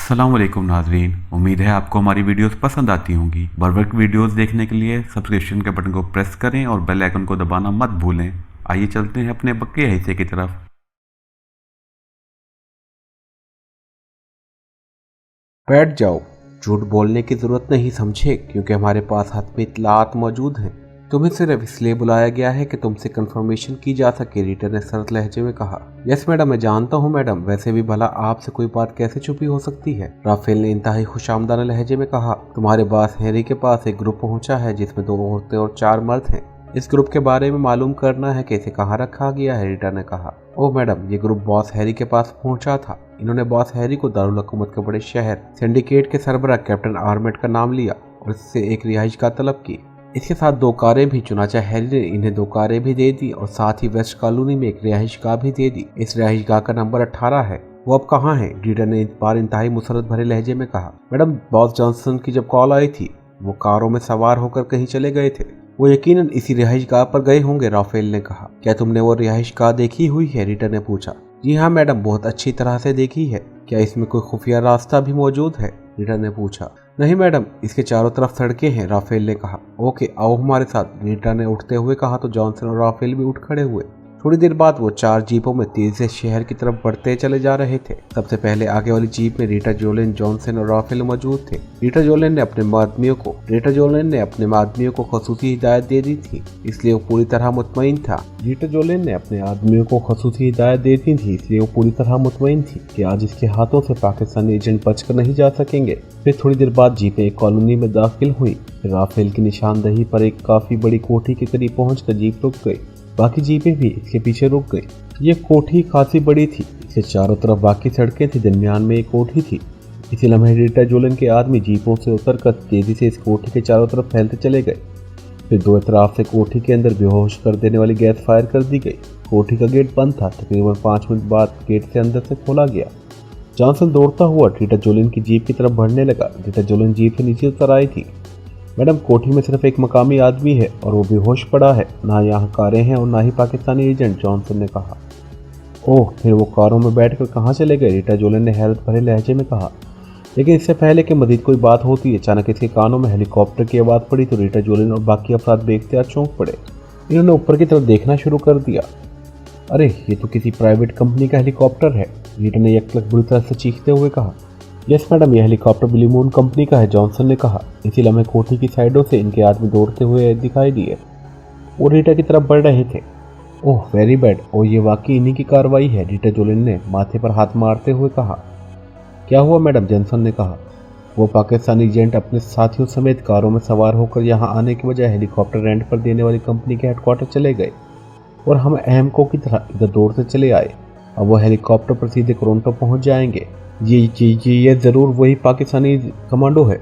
अस्सलाम वालेकुम नाजरीन, उम्मीद है आपको हमारी वीडियोस पसंद आती होंगी। बर वक्त वीडियोस देखने के लिए सब्सक्रिप्शन के बटन को प्रेस करें और बेल आइकन को दबाना मत भूलें। आइए चलते हैं अपने बकिया हिस्से की तरफ। बैठ जाओ। झूठ बोलने की जरूरत नहीं समझे, क्योंकि हमारे पास हाथ में इत्तलात मौजूद हैं। तुम्हें सिर्फ इसलिए बुलाया गया है कि तुमसे कंफर्मेशन की जा सके, रीटर ने सरल लहजे में कहा। यस मैडम, मैं जानता हूँ मैडम, वैसे भी भला आपसे कोई बात कैसे छुपी हो सकती है, राफेल ने इंतहाई खुशामदाना लहजे में कहा। तुम्हारे पास हैरी के पास एक ग्रुप पहुंचा है जिसमें 2 औरतें और 4 मर्द हैं। इस ग्रुप के बारे में मालूम करना है कि इसे कहाँ रखा गया है, रीटा ने कहा। ओह मैडम, ये ग्रुप बॉस हैरी के पास पहुंचा था। इन्होंने बॉस हैरी को दारुल हुकूमत के बड़े शहर सिंडिकेट के सरबराह कैप्टन आर्मेट का नाम लिया और इससे एक रिहाइश गाह तलब की। इसके साथ 2 कारें भी, चुनाचा हैरी ने इन्हें 2 कारें भी दे दी और साथ ही वेस्ट कॉलोनी में एक रिहाइश गाह भी दे दी। इस रिहाइश गाह का नंबर 18 है। वो अब कहाँ है, रीटा ने इस बार इंतहाई मुसरत भरे लहजे में कहा। मैडम, बॉस जॉनसन की जब कॉल आई थी, वो कारों में सवार होकर कहीं चले गए थे। वो यकीनन इसी रिहाइश गाह पर गए होंगे, राफेल ने कहा। क्या तुमने वो रिहाइश गाह देखी हुई है, रीटा ने पूछा। जी हाँ मैडम, बहुत अच्छी तरह से देखी है। क्या इसमें कोई खुफिया रास्ता भी मौजूद है, रीटा ने पूछा। नहीं मैडम, इसके चारों तरफ सड़कें हैं, राफेल ने कहा। ओके, आओ हमारे साथ, रीटा ने उठते हुए कहा तो जॉनसन और राफेल भी उठ खड़े हुए। थोड़ी देर बाद वो 4 जीपों में तेजी से शहर की तरफ बढ़ते चले जा रहे थे। सबसे पहले आगे वाली जीप में रीटा जोलिन, जॉनसन और राफेल मौजूद थे। रीटा जोलिन ने अपने आदमियों को खसूसी हिदायत दे दी थी, इसलिए वो पूरी तरह मुतमईन थी कि आज इसके हाथों से पाकिस्तानी एजेंट बचकर नहीं जा सकेंगे। फिर थोड़ी देर बाद जीपें एक कॉलोनी में दाखिल हुई। राफेल की निशानदही पर एक काफी बड़ी कोठी के करीब पहुंचकर जीप रुक गई। बाकी जीपें भी इसके पीछे रुक गई। ये कोठी खासी बड़ी थी। इसके चारों तरफ बाकी सड़कें थी, दरमियान में एक कोठी थी। इसी लम्हे रीटा जोलन के आदमी जीपों से उतरकर तेजी से इस कोठी के चारों तरफ फैलते चले गए। फिर 2 इतराफ से कोठी के अंदर बेहोश कर देने वाली गैस फायर कर दी गई। कोठी का गेट बंद था। तकरीबन 5 मिनट बाद गेट से अंदर से खोला गया। जॉनसन दौड़ता हुआ रीटा जोलन की जीप की तरफ बढ़ने लगा। रीटा जोलन जीप से नीचे उतर आई थी। मैडम, कोठी में सिर्फ एक मकामी आदमी है और वो बेहोश पड़ा है। ना यहाँ कारें हैं और ना ही पाकिस्तानी एजेंट, जॉनसन ने कहा। ओह, फिर वो कारों में बैठकर कहाँ चले गए, रीटा जोलन ने हैरत भरे लहजे में कहा। लेकिन इससे पहले कि मजीद कोई बात होती, अचानक इसके कानों में हेलीकॉप्टर की आवाज़ पड़ी तो रीटा जोलन और बाकी अफराद बेख्तियार चौंक पड़े। इन्होंने ऊपर की तरफ देखना शुरू कर दिया। अरे, ये तो किसी प्राइवेट कंपनी का हेलीकॉप्टर है, रीटा ने यकलक बुरी तरह से चीखते हुए कहा। यस मैडम, यह हेलीकॉप्टर ब्लू मून कंपनी का है, जॉनसन ने कहा। इसी लम्हे कोठी की साइडों से इनके आदमी दौड़ते हुए दिखाई दिए। वो रीटा की तरफ बढ़ रहे थे। ओह वेरी बैड, और ये वाकई इन्हीं की कार्रवाई है, रीटा जोलिन ने माथे पर हाथ मारते हुए कहा। क्या हुआ मैडम, जॉनसन ने कहा। वो पाकिस्तानी एजेंट अपने साथियों समेत कारों में सवार होकर यहाँ आने के बजाय हेलीकॉप्टर रेंट पर देने वाली कंपनी के हेडक्वार्टर चले गए और हम अहमको की तरह इधर दौड़ते चले आए। अब वो हेलीकॉप्टर पर सीधे टोरंटो पहुँच जाएंगे। ये ज़रूर वही पाकिस्तानी कमांडो है।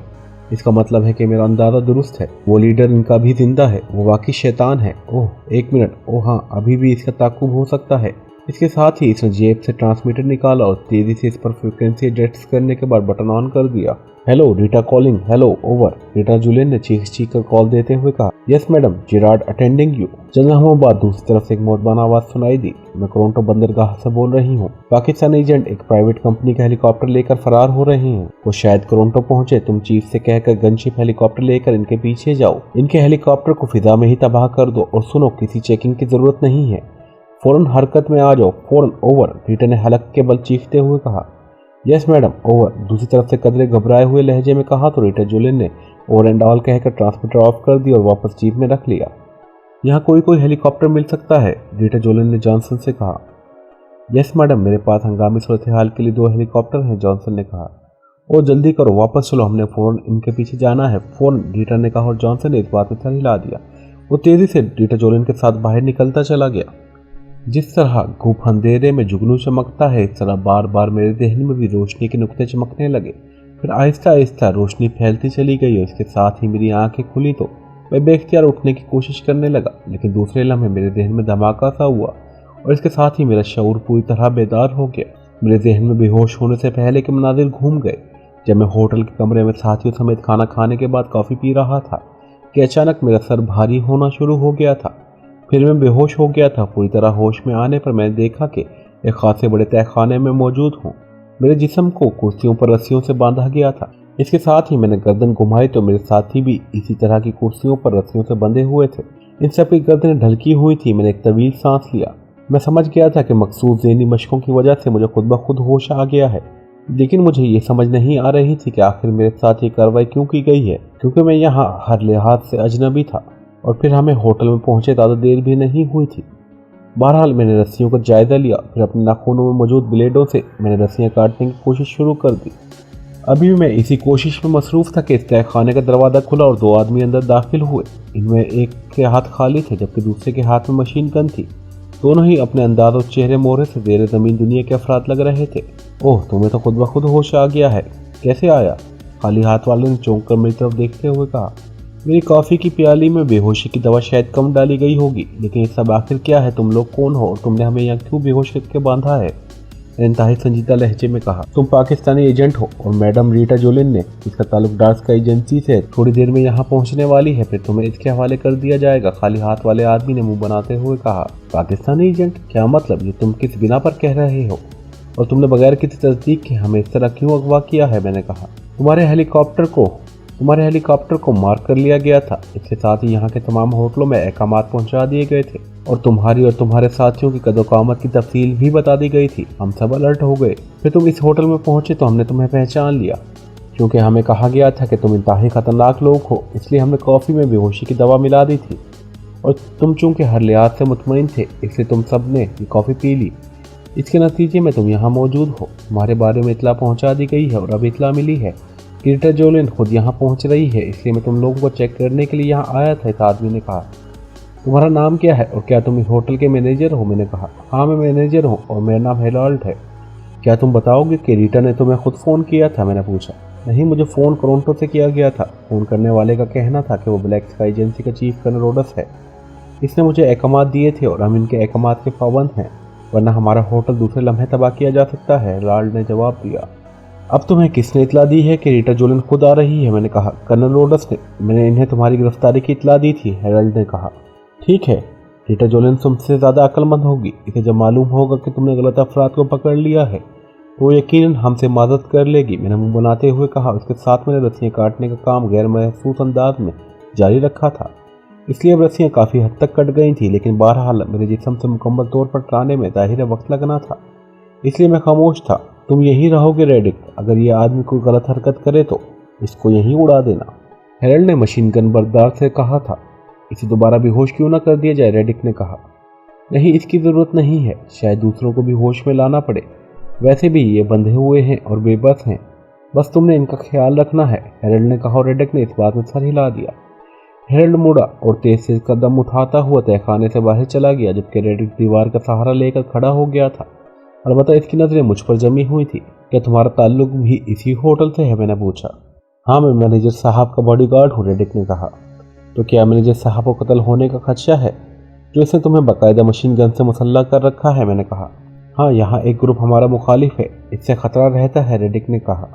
इसका मतलब है कि मेरा अंदाज़ा दुरुस्त है। वो लीडर इनका भी जिंदा है। वो वाकई शैतान है। ओह एक मिनट, ओह हाँ, अभी भी इसका ताक़ुब हो सकता है। इसके साथ ही इसने जेब से ट्रांसमीटर निकाला और तेजी से इस पर फ्रीक्वेंसी एडजस्ट करने के बाद बटन ऑन कर दिया। Hello Rita calling, hello over, Rita Julian ने चीख कर कॉल देते हुए कहा। Yes madam, Girard attending you. चंद लम्हों बाद दूसरी तरफ से एक मौतबाना आवाज सुनाई दी। मैं टोरंटो बंदरगाह से बोल रही हूँ। पाकिस्तानी एजेंट एक प्राइवेट कंपनी का हेलीकॉप्टर लेकर फरार हो रहे हैं। वो शायद टोरंटो पहुंचे। तुम चीफ से कहकर गनशिप हेलीकॉप्टर लेकर इनके पीछे जाओ। इनके हेलीकॉप्टर को फिजा में ही तबाह कर दो और सुनो, किसी चेकिंग की जरूरत नहीं है। फौरन हरकत में आ जाओ, फौरन ओवर, रीटा ने हलक के बल चीखते हुए कहा। यस मैडम, ओवर, दूसरी तरफ से कदरे घबराए हुए लहजे में कहा तो रीटा जुलियन ने ओवर एंड ऑल कहकर ट्रांसमीटर ऑफ कर दिया और वापस जीप में रख लिया। यहाँ कोई हेलीकॉप्टर मिल सकता है, रीटा जुलियन ने जॉनसन से कहा। यस मैडम, मेरे पास हंगामी सूरत हाल के लिए 2 हेलीकॉप्टर हैं, जॉनसन ने कहा। ओ जल्दी करो, वापस चलो, हमने फौरन इनके पीछे जाना है, फौरन, रीटा ने कहा और जॉनसन ने इस बात में सर हिला दिया। वो तेजी से रीटा जुलियन के साथ बाहर निकलता चला गया। जिस तरह घूप अंधेरे में जुगनू चमकता है, इस तरह बार बार मेरे जहन में भी रोशनी के नुक्ते चमकने लगे। फिर आहिस्ता आहिस्ता रोशनी फैलती चली गई और इसके साथ ही मेरी आंखें खुली तो मैं बेख्तियार उठने की कोशिश करने लगा। लेकिन दूसरे लम्हे मेरे जहन में धमाका सा हुआ और इसके साथ ही मेरा शऊर पूरी तरह बेदार हो गया। मेरे जहन में बेहोश होने से पहले के मनाजिर घूम गए। जब मैं होटल के कमरे में साथियों समेत खाना खाने के बाद कॉफ़ी पी रहा था कि अचानक मेरा सर भारी होना शुरू हो गया था। फिर मैं बेहोश हो गया था। पूरी तरह होश में आने पर मैंने देखा कि एक खासे बड़े तहखाने में मौजूद हूँ। मेरे जिस्म को कुर्सियों पर रस्सियों से बांधा गया था। इसके साथ ही मैंने गर्दन घुमाई तो मेरे साथी भी इसी तरह की कुर्सियों पर रस्सियों से बंधे हुए थे। इन सब की गर्दनें ढलकी हुई थी। मैंने एक तवील सांस लिया। मैं समझ गया था कि मखसूस ज़हनी मशकों की वजह से मुझे खुद ब खुद होश आ गया है, लेकिन मुझे ये समझ नहीं आ रही थी कि आखिर मेरे साथ ये कार्रवाई क्यों की गई है, क्योंकि मैं यहाँ हर लिहाज से अजनबी था और फिर हमें होटल में पहुंचे ज़्यादा देर भी नहीं हुई थी। बहरहाल मैंने रस्सियों का जायजा लिया, फिर अपने नाखूनों में मौजूद ब्लेडों से मैंने रस्सियाँ काटने की कोशिश शुरू कर दी। अभी भी मैं इसी कोशिश में मसरूफ़ था कि इस तहखाने का दरवाज़ा खुला और 2 आदमी अंदर दाखिल हुए। इनमें एक के हाथ खाली थे जबकि दूसरे के हाथ में मशीन गन थी। दोनों ही अपने अंदाज और चेहरे मोहरे से ज़ेरे ज़मीन दुनिया के अफराद लग रहे थे। ओह, तुम्हें तो खुद ब खुद होश आ गया है, कैसे आया? खाली हाथ वाले ने चौंक कर मेरी तरफ देखते हुए कहा। मेरी कॉफ़ी की प्याली में बेहोशी की दवा शायद कम डाली गई होगी, लेकिन ये सब आखिर क्या है? तुम लोग कौन हो और तुमने हमें यहाँ क्यों बेहोश करके बांधा है? इंतहाई संजीदा लहजे में कहा। तुम पाकिस्तानी एजेंट हो और मैडम रीटा जोलिन ने, इसका ताल्लुक डार्स का एजेंसी से, थोड़ी देर में यहाँ पहुँचने वाली है, फिर तुम्हें इसके हवाले कर दिया जाएगा। खाली हाथ वाले आदमी ने मुंह बनाते हुए कहा। पाकिस्तानी एजेंट? क्या मतलब? ये तुम किस बिना पर कह रहे हो? और तुमने बगैर किसी तस्दीक के हमें इस तरह क्यों अगवा किया है? मैंने कहा। तुम्हारे हेलीकॉप्टर को मार कर लिया गया था। इसके साथ ही यहाँ के तमाम होटलों में अहकामात पहुँचा दिए गए थे और तुम्हारी और तुम्हारे साथियों की कदर-ओ-क़ामत की तफसील भी बता दी गई थी। हम सब अलर्ट हो गए। फिर तुम इस होटल में पहुँचे तो हमने तुम्हें पहचान लिया, क्योंकि हमें कहा गया था कि तुम इंतहाई ख़तरनाक लोग हो, इसलिए हमने कॉफ़ी में बेहोशी की दवा मिला दी थी और तुम चूँकि हर लिहाज से मुतमईन थे, इसलिए तुम सब ने ये कॉफ़ी पी ली। इसके नतीजे में तुम यहाँ मौजूद हो। तुम्हारे बारे में इतला पहुँचा दी गई है और अब इतला मिली है कि रीटा जोलिन खुद यहाँ पहुँच रही है, इसलिए मैं तुम लोगों को चेक करने के लिए यहाँ आया था। इस आदमी ने कहा। तुम्हारा नाम क्या है और क्या तुम इस होटल के मैनेजर हो? मैंने कहा। हाँ, मैं मैनेजर हूँ और मेरा नाम हेराल्ड है। क्या तुम बताओगे कि रीटा ने तुम्हें खुद फ़ोन किया था? मैंने पूछा। नहीं, मुझे फ़ोन टोरंटो से किया गया था। फ़ोन करने वाले का कहना था कि वो ब्लैक स्काई एजेंसी का चीफ कर्नल रोडस है। इसने मुझे अहकामात दिए थे और हम इनके अहकामात के पाबंद हैं, वरना हमारा होटल दूसरे लम्हे तबाह किया जा सकता है। हेराल्ड ने जवाब दिया। अब तुम्हें किसने इतला दी है कि रीटा जोलिन खुद आ रही है? मैंने कहा। कर्नल रोडस ने। मैंने इन्हें तुम्हारी गिरफ्तारी की इतला दी थी, हेराल्ड ने कहा। ठीक है, रीटा जोलिन तुमसे ज़्यादा अक्लमंद होगी। इसे जब मालूम होगा कि तुमने गलत अफराद को पकड़ लिया है तो यकीनन हमसे मदद कर लेगी, मैंने मुंह बनाते हुए कहा। उसके साथ मैंने रस्सियाँ काटने का काम गैर महसूस अंदाज में जारी रखा था, इसलिए अब रस्सियाँ काफ़ी हद तक कट गई थी, लेकिन बहरहाल मेरे जिस्म से मुकम्मल तौर पर टकराने में ज़ाहिर वक्त लगना था, इसलिए मैं खामोश था। तुम यहीं रहोगे रेडिक? अगर ये आदमी कोई गलत हरकत करे तो इसको यहीं उड़ा देना, हेरल्ड ने मशीन गन बरदार से कहा था। इसे दोबारा भी होश क्यों ना कर दिया जाए? रेडिक ने कहा। नहीं, इसकी ज़रूरत नहीं है, शायद दूसरों को भी होश में लाना पड़े। वैसे भी ये बंधे हुए हैं और बेबस हैं, बस तुमने इनका ख्याल रखना है, हेरल्ड ने कहा और रेडिक ने इस बात में सर हिला दिया। हेरल्ड मुड़ा और तेज से कदम उठाता हुआ तहखाने से बाहर चला गया, जबकि रेडिक दीवार का सहारा लेकर खड़ा हो गया था। अलबत्ता इसकी नज़रें मुझ पर जमी हुई थी। क्या तुम्हारा ताल्लुक भी इसी होटल से है? मैंने पूछा। हाँ, मैं मैनेजर साहब का बॉडीगार्ड हूँ, रेडिक ने कहा। तो क्या मैनेजर साहब को कत्ल होने का खदशा है जो इसने तुम्हें बाकायदा मशीन गन से मुसल्ला कर रखा है? मैंने कहा। हाँ, यहाँ एक ग्रुप हमारा मुखालिफ है, इससे खतरा रहता है, रेडिक ने कहा।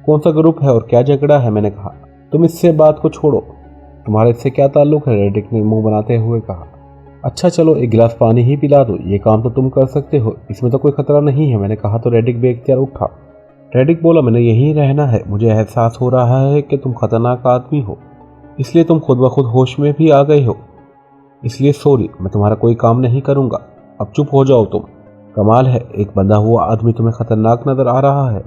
कौन सा ग्रुप है और क्या झगड़ा है? मैंने कहा। तुम इससे बात को छोड़ो, तुम्हारा इससे क्या ताल्लुक है? रेडिक ने मुंह बनाते हुए कहा। अच्छा चलो, एक गिलास पानी ही पिला दो, ये काम तो तुम कर सकते हो, इसमें तो कोई खतरा नहीं है, मैंने कहा तो रेडिक बेख्तियार उठा। रेडिक बोला, मैंने यहीं रहना है, मुझे एहसास हो रहा है कि तुम खतरनाक आदमी हो, इसलिए तुम खुद ब खुद होश में भी आ गए हो, इसलिए सॉरी, मैं तुम्हारा कोई काम नहीं करूँगा, अब चुप हो जाओ तुम। कमाल है, एक बंधा हुआ आदमी तुम्हें खतरनाक नज़र आ रहा है,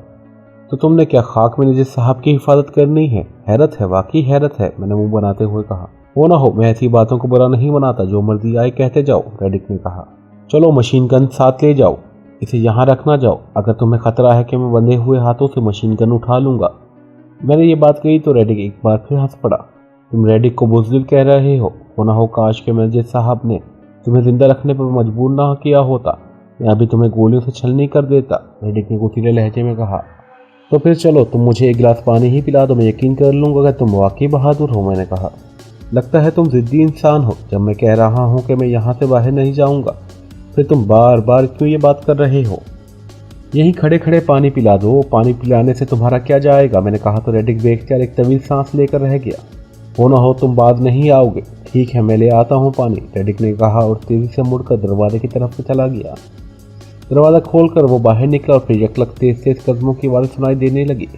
तो तुमने क्या खाक मैनेजर साहब की हिफाजत करनी है? हैरत है, वाकई हैरत है, मैंने मुंह बनाते हुए कहा। वो ना हो, मैं ऐसी बातों को बुरा नहीं बनाता, जो मर्जी आए कहते जाओ, रेडिक ने कहा। चलो मशीन गन साथ ले जाओ, इसे यहाँ रखना जाओ, अगर तुम्हें खतरा है कि मैं बंधे हुए हाथों से मशीन गन उठा लूँगा। मैंने ये बात कही तो रेडिक एक बार फिर हंस पड़ा। तुम रेडिक को बुज़दिल कह रहे हो? वो ना हो काश के मैनेजर साहब ने तुम्हें जिंदा रखने पर मजबूर ना किया होता, मैं अभी तुम्हें गोलियों से छलनी कर देता, रेडिक ने गुस्सीले लहजे में कहा। तो फिर चलो, तुम मुझे एक गिलास पानी ही पिला दो, मैं यकीन कर लूँगा कि तुम वाकई बहादुर हो, मैंने कहा। लगता है तुम ज़िद्दी इंसान हो, जब मैं कह रहा हूँ कि मैं यहाँ से बाहर नहीं जाऊँगा, फिर तुम बार बार क्यों ये बात कर रहे हो? यहीं खड़े खड़े पानी पिला दो, पानी पिलाने से तुम्हारा क्या जाएगा, मैंने कहा तो रेडिक बेख्तियार एक तवील सांस लेकर रह गया। हो ना हो तुम बाद नहीं आओगे, ठीक है मैं ले आता हूँ पानी, रेडिक ने कहा और तेज़ी से मुड़कर दरवाजे की तरफ से चला गया। दरवाज़ा खोलकर वो बाहर निकला और फिर यकलक तेज तेज कदमों की आवाज़ सुनाई देने लगी।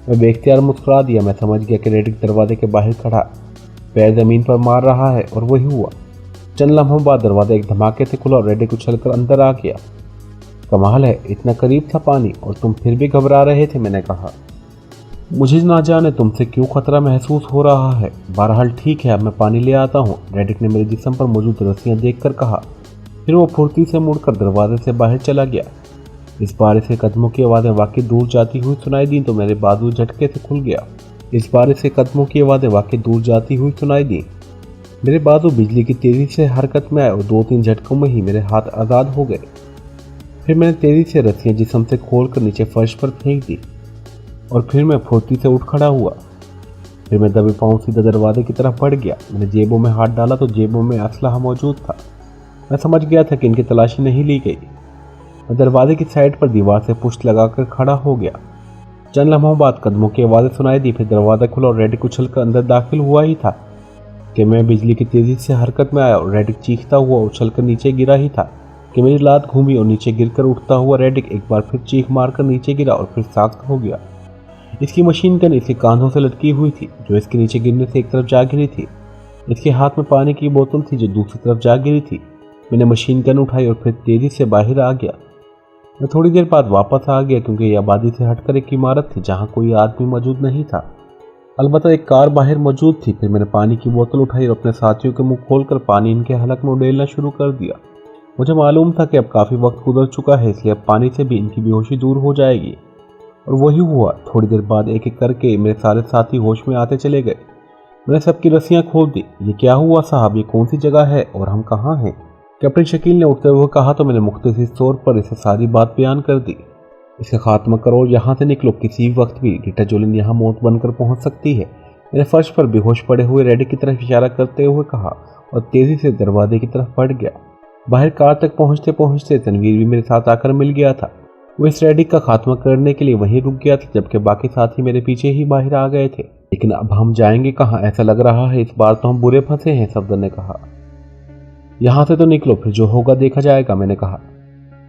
मैं बेख्तियार मुस्कुरा दिया। मैं समझ गया कि रेडिक दरवाजे के बाहर खड़ा पैर ज़मीन पर मार रहा है, और वही हुआ। चंद लम्हों बाद दरवाज़ा एक धमाके से खुला और रेडिक उछलकर अंदर आ गया। कमाल है, इतना करीब था पानी और तुम फिर भी घबरा रहे थे, मैंने कहा। मुझे ना जाने तुमसे क्यों खतरा महसूस हो रहा है। बहरहाल ठीक है, अब मैं पानी ले आता हूँ, रेडिक ने मेरे जिस्म पर मौजूद रस्सियाँ देखकर कहा। फिर वो फुर्ती से मुड़कर दरवाजे से बाहर चला गया। इस बारिश के कदमों की आवाज़ें वाकई दूर जाती हुई सुनाई दी तो मेरे बाजू झटके से खुल गया। इस बारिश के कदमों की आवाज़ें वाकई दूर जाती हुई सुनाई दी। मेरे बाजू बिजली की तेज़ी से हरकत में आए और 2-3 झटकों में ही मेरे हाथ आज़ाद हो गए। फिर मैंने तेज़ी से रस्सियाँ जिस्म से खोलकर नीचे फर्श पर फेंक दी और फिर मैं फुर्ती से उठ खड़ा हुआ। फिर मैं दबे पाँव सीधा दरवाजे की तरफ बढ़ गया। मैंने जेबों में हाथ डाला तो जेबों में असलहा मौजूद था। मैं समझ गया था कि इनकी तलाशी नहीं ली गई। मैं दरवाजे की साइड पर दीवार से पुष्ट लगाकर खड़ा हो गया। चंद लम्हों बाद कदमों की आवाज़ें सुनाई दी। फिर दरवाज़ा खुला और रेडिक उछलकर अंदर दाखिल हुआ ही था कि मैं बिजली की तेज़ी से हरकत में आया और रेडिक चीखता हुआ उछलकर नीचे गिरा ही था कि मेरी लात घूमी और नीचे गिरकर उठता हुआ रेडिक एक बार फिर चीख मारकर नीचे गिरा और फिर साख्त हो गया। इसकी मशीन गन इसके कांधों से लटकी हुई थी जो इसके नीचे गिरने से एक तरफ जा गिरी थी। इसके हाथ में पानी की बोतल थी जो दूसरी तरफ जा गिरी थी। मैंने मशीन गन उठाई और फिर तेज़ी से बाहर आ गया। मैं थोड़ी देर बाद वापस आ गया क्योंकि यह आबादी से हटकर एक इमारत थी जहाँ कोई आदमी मौजूद नहीं था। अलबत्ता एक कार बाहर मौजूद थी। फिर मैंने पानी की बोतल उठाई और अपने साथियों के मुंह खोलकर पानी इनके हलक में उड़ेलना शुरू कर दिया। मुझे मालूम था कि अब काफ़ी वक्त गुजर चुका है, इसलिए अब पानी से भी इनकी बेहोशी दूर हो जाएगी। और वही हुआ। थोड़ी देर बाद एक एक करके मेरे सारे साथी होश में आते चले गए। मैंने सबकी रस्सियाँ खोल दी। ये क्या हुआ साहब, ये कौन सी जगह है और हम कहाँ हैं? कैप्टन शकील ने उठते हुए कहा तो मैंने मुख्तसर तौर पर इसे सारी बात बयान कर दी। इसका खात्मा करो और यहाँ से निकलो, किसी वक्त भी रीटा जोलिन यहाँ मौत बनकर पहुँच सकती है। मैंने फर्श पर बेहोश पड़े हुए रेडिक की तरफ इशारा करते हुए कहा और तेज़ी से दरवाजे की तरफ बढ़ गया। बाहर कार तक पहुँचते पहुँचते तनवीर भी मेरे साथ आकर मिल गया था। वो इस रेडिक का खात्मा करने के लिए वहीं रुक गया था जबकि बाकी साथी मेरे पीछे ही बाहर आ गए थे। लेकिन अब हम जाएंगे कहाँ? ऐसा लग रहा है इस बार तो हम बुरे फंसे हैं, सफदर ने कहा। यहाँ से तो निकलो, फिर जो होगा देखा जाएगा, मैंने कहा।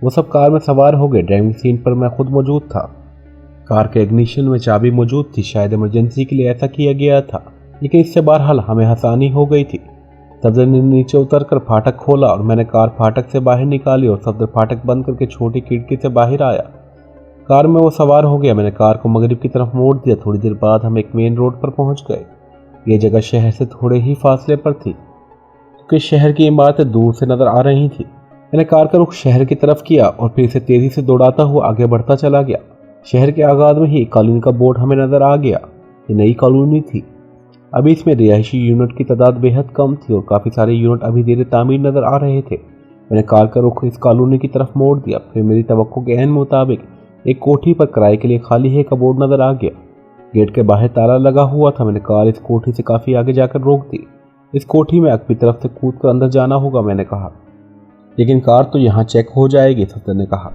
वो सब कार में सवार हो गए। ड्राइविंग सीट पर मैं खुद मौजूद था। कार के इग्निशन में चाबी मौजूद थी। शायद इमरजेंसी के लिए ऐसा किया गया था, लेकिन इससे बहरहाल हमें आसानी हो गई थी। सफदर ने नीचे उतरकर फाटक खोला और मैंने कार फाटक से बाहर निकाली और सफदर फाटक बंद करके छोटी खिड़की से बाहर आया। कार में वो सवार हो गया। मैंने कार को मगरिब की तरफ मोड़ दिया। थोड़ी देर बाद हम एक मेन रोड पर पहुंच गए। ये जगह शहर से थोड़े ही फासले पर थी क्योंकि शहर की इमारतें दूर से नजर आ रही थी। मैंने कार का रुख शहर की तरफ किया और फिर इसे तेजी से दौड़ाता हुआ आगे बढ़ता चला गया। शहर के आगाज में ही कॉलोनी का बोर्ड हमें नजर आ गया। ये नई कॉलोनी थी। अभी इसमें रिहायशी यूनिट की तादाद बेहद कम थी और काफ़ी सारे यूनिट अभी देर तामीर नजर आ रहे थे। मैंने कार का रुख इस कॉलोनी की तरफ मोड़ दिया। फिर मेरी तवक्को के ऐन मुताबिक एक कोठी पर किराए के लिए खाली है का बोर्ड नजर आ गया। गेट के बाहर ताला लगा हुआ था। मैंने कार इस कोठी से काफ़ी आगे जाकर रोक दी। इस कोठी में अकबी तरफ से कूद कर अंदर जाना होगा, मैंने कहा। लेकिन कार तो यहाँ चेक हो जाएगी, सफदर ने कहा।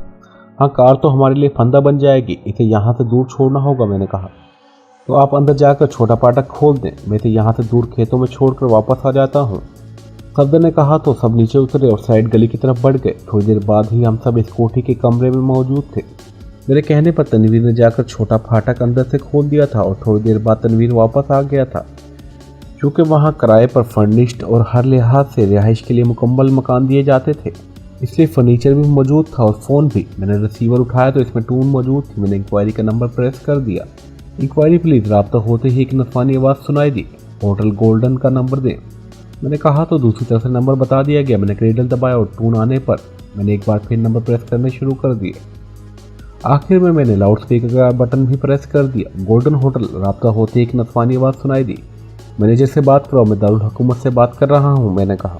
हाँ, कार तो हमारे लिए फंदा बन जाएगी, इसे यहाँ से दूर छोड़ना होगा, मैंने कहा। तो आप अंदर जाकर छोटा फाटक खोल दें, मैं इसे यहाँ से दूर खेतों में छोड़कर वापस आ जाता हूँ, सफदर ने कहा। तो सब नीचे उतरे और साइड गली की तरफ बढ़ गए। थोड़ी देर बाद ही हम सब इस कोठी के कमरे में मौजूद थे। मेरे कहने पर तनवीर ने जाकर छोटा फाटक अंदर से खोल दिया था और थोड़ी देर बाद तनवीर वापस आ गया था। चूँकि वहाँ किराए पर फर्निश्ड और हर लिहाज से रिहाइश के लिए मुकम्मल मकान दिए जाते थे, इसलिए फर्नीचर भी मौजूद था और फ़ोन भी। मैंने रिसीवर उठाया तो इसमें टून मौजूद थी। मैंने इंक्वायरी का नंबर प्रेस कर दिया। Inquiry please. रब्ता होते ही एक नफानी आवाज़ सुनाई दी, होटल गोल्डन का नंबर दें। मैंने कहा तो दूसरी तरफ से नंबर बता दिया गया। मैंने क्रेडल दबाया और टून आने पर मैंने एक बार फिर नंबर प्रेस करने शुरू कर दिए। आखिर में मैंने लाउड स्पीकर का बटन भी प्रेस कर दिया। Golden hotel. रब्ता होते ही एक नफानी आवाज़ सुनाई दी, मैनेजर से बात करो, मैं दारुल हुकूमत से बात कर रहा हूँ, मैंने कहा।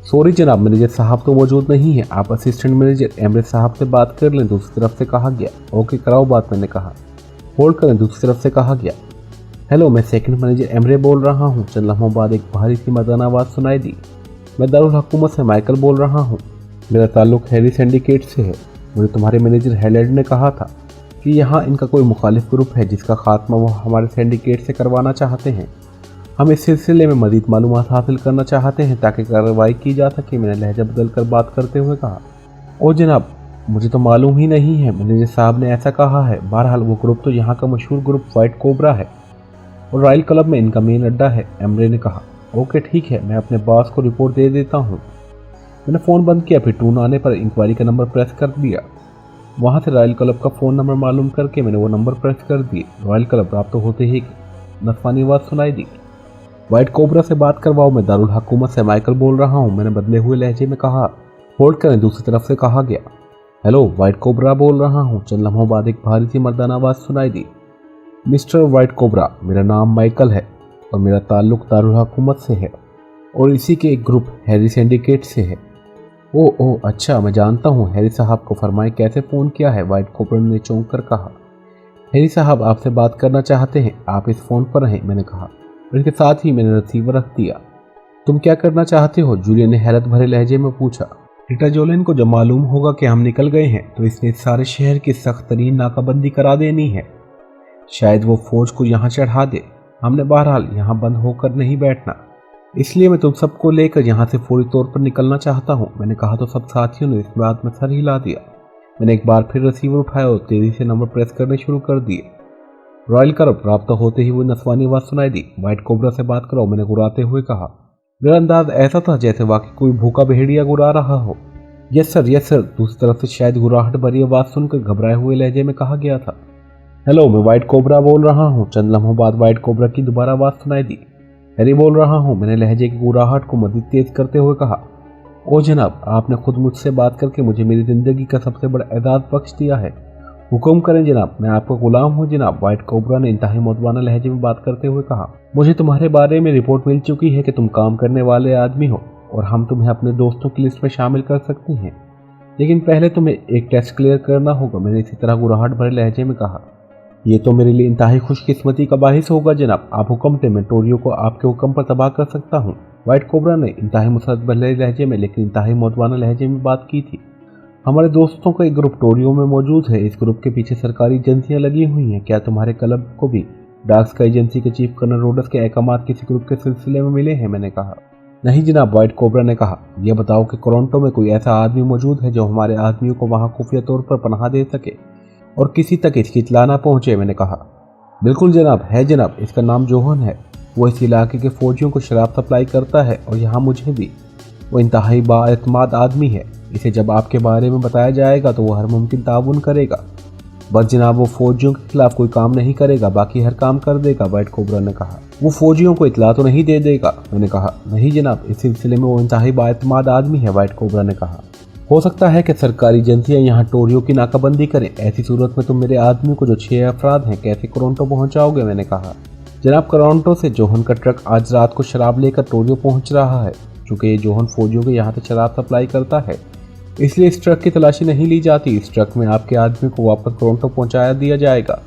सॉरी जनाब, मैनेजर साहब तो मौजूद नहीं है, आप असिस्टेंट मैनेजर एमरे साहब से बात कर लें, दूसरी तरफ से कहा गया। ओके, कराओ बात, मैंने कहा। होल्ड करें, दूसरी तरफ से कहा गया। हेलो, मैं सेकंड मैनेजर एमरे बोल रहा हूँ। चंद लम्हों बाद एक भारी सी मर्दाना आवाज़ सुनाई दी, मैं दारुल हुकूमत से माइकल बोल रहा हूँ। मेरा ताल्लुक हैरी सिंडिकेट से है। मुझे तुम्हारे मैनेजर हेलैंड ने कहा था कि यहाँ इनका कोई मुखालिफ ग्रुप है जिसका खात्मा वो हमारे सिंडिकेट से करवाना चाहते हैं। हम इस सिलसिले में मज़ीद मालूमात हासिल करना चाहते हैं ताकि कार्रवाई की जा सके। मैंने लहजा बदल कर बात करते हुए कहा। ओ जनाब, मुझे तो मालूम ही नहीं है, मैनेजर साहब ने ऐसा कहा है। बहरहाल वो ग्रुप तो यहाँ का मशहूर ग्रुप वाइट कोबरा है और रॉयल क्लब में इनका मेन अड्डा है, एमरे ने कहा। ओके ठीक है, मैं अपने बॉस को रिपोर्ट दे देता हूँ। मैंने फ़ोन बंद किया, फिर टून आने पर इंक्वायरी का नंबर प्रेस कर दिया। वहाँ से रॉयल क्लब का फ़ोन नंबर मालूम करके मैंने वो नंबर प्रेस कर दिए। रॉयल क्लब रात होते ही नस्वानी आवाज़ सुनाई दी। वाइट कोबरा से बात करवाओ, मैं दारुल हुकूमत से माइकल बोल रहा हूँ, मैंने बदले हुए लहजे में कहा। होल्ड करें, दूसरी तरफ से कहा गया। हेलो, वाइट कोबरा बोल रहा हूँ। चंद लम्हों बाद एक भारी सी मर्दाना आवाज़ सुनाई दी। मिस्टर वाइट कोबरा, मेरा नाम माइकल है और मेरा ताल्लुक दारुल हुकूमत से है और इसी के एक ग्रुप हैरी सिंडिकेट से है। ओह अच्छा, मैं जानता हूँ। हैरी साहब को फरमाएं कैसे फ़ोन किया है, वाइट कोबरा ने चौंक कर कहा। हैरी साहब आपसे बात करना चाहते हैं, आप इस फ़ोन पर रहें, मैंने कहा। और इसके साथ ही मैंने रिसीवर रख दिया। तुम क्या करना चाहते हो, जूलियन ने हैरत भरे लहजे में पूछा। रीटा जोलिन को जब मालूम होगा कि हम निकल गए हैं तो इसने सारे शहर की सख्त तरीन नाकाबंदी करा देनी है। शायद वो फौज को यहाँ चढ़ा दे। हमने बहरहाल यहाँ बंद होकर नहीं बैठना, इसलिए मैं तुम सबको लेकर यहाँ से फौरी तौर पर निकलना चाहता हूँ, मैंने कहा। तो सब साथियों ने इस बात में सर हिला दिया। मैंने एक बार फिर रिसीवर उठाया और तेजी से नंबर प्रेस करने शुरू कर दिए। रॉयल क्लब राब्ता होते ही वो नस्वानी आवाज़ सुनाई दी। वाइट कोबरा से बात करो, मैंने गुराते हुए कहा। मेरा अंदाज ऐसा था जैसे वाकई कोई भूखा भेड़िया गुरा रहा हो। यस सर, दूसरी तरफ से शायद गुराहट भरी आवाज़ सुनकर घबराए हुए लहजे में कहा गया था। हेलो, मैं वाइट कोबरा बोल रहा हूँ। चंद लम्हों बाद वाइट कोबरा की दोबारा आवाज़ सुनाई दी। हैरी बोल रहा हूँ, मैंने लहजे की गुराहट को मज़ीद तेज करते हुए कहा। ओ जनाब, आपने खुद मुझसे बात करके मुझे मेरी ज़िंदगी का सबसे बड़ा एजाज़ बख्श दिया है। हुक्म करें जनाब, मैं आपका गुलाम हूँ जनाब, वाइट कोबरा ने इंतहाई मोतबाना लहजे में बात करते हुए कहा। मुझे तुम्हारे बारे में रिपोर्ट मिल चुकी है कि तुम काम करने वाले आदमी हो और हम तुम्हें अपने दोस्तों की लिस्ट में शामिल कर सकते हैं, लेकिन पहले तुम्हें एक टेस्ट क्लियर करना होगा, मैंने इसी तरह गुराहट भरे लहजे में कहा। ये तो मेरे लिए इंतहाई खुशकिस्मती का बाहिस होगा जनाब, आप हुक्म दें, मैं टोरियो को आपके हुक्म पर तबाह कर सकता हूँ। वाइट कोबरा ने इंतहाई मुसद्दत भरे लहजे में लेकिन इंतहाई मोतबाना लहजे में बात की थी। हमारे दोस्तों का एक ग्रुप टोरियो में मौजूद है। इस ग्रुप के पीछे सरकारी एजेंसियां लगी हुई हैं। क्या तुम्हारे क्लब को भी डार्क स्काई एजेंसी के चीफ कर्नल रोडस के अहकामात किसी ग्रुप के सिलसिले में मिले हैं, मैंने कहा। नहीं जनाब, वाइट कोबरा ने कहा। यह बताओ कि टोरंटो में कोई ऐसा आदमी मौजूद है जो हमारे आदमियों को वहाँ खुफिया तौर पर पनाह दे सके और किसी तक इसकी इत्तला ना पहुँचे, मैंने कहा। बिल्कुल जनाब, है जनाब, इसका नाम जोहन है। वो इस इलाके के फौजियों को शराब सप्लाई करता है और यहाँ मुझे भी। वो इंतहाई बाएतमाद आदमी है। इसे जब आपके बारे में बताया जाएगा तो वो हर मुमकिन ताउन करेगा। बस जनाब, वो फौजियों के खिलाफ कोई काम नहीं करेगा, बाकी हर काम कर देगा, वाइट कोबरा ने कहा। वो फौजियों को इत्तला तो नहीं दे देगा, मैंने कहा। नहीं जनाब, इस सिलसिले में वो इंतहाई बाएतमाद आदमी है, वाइट कोबरा ने कहा। हो सकता है कि सरकारी एजेंसियां यहाँ टोरियो की नाकाबंदी करें। ऐसी सूरत में तुम मेरे आदमी को जो 6 अफराद हैं कैसे टोरंटो पहुँचाओगे, मैंने कहा। जनाब, टोरंटो से जोहन का ट्रक आज रात को शराब लेकर टोरियो पहुँच रहा है। चूँकि ये जोहन फौजियों के यहाँ से शराब सप्लाई करता है, इसलिए इस ट्रक की तलाशी नहीं ली जाती। इस ट्रक में आपके आदमी को वापस टोरंटो पहुँचाया दिया जाएगा।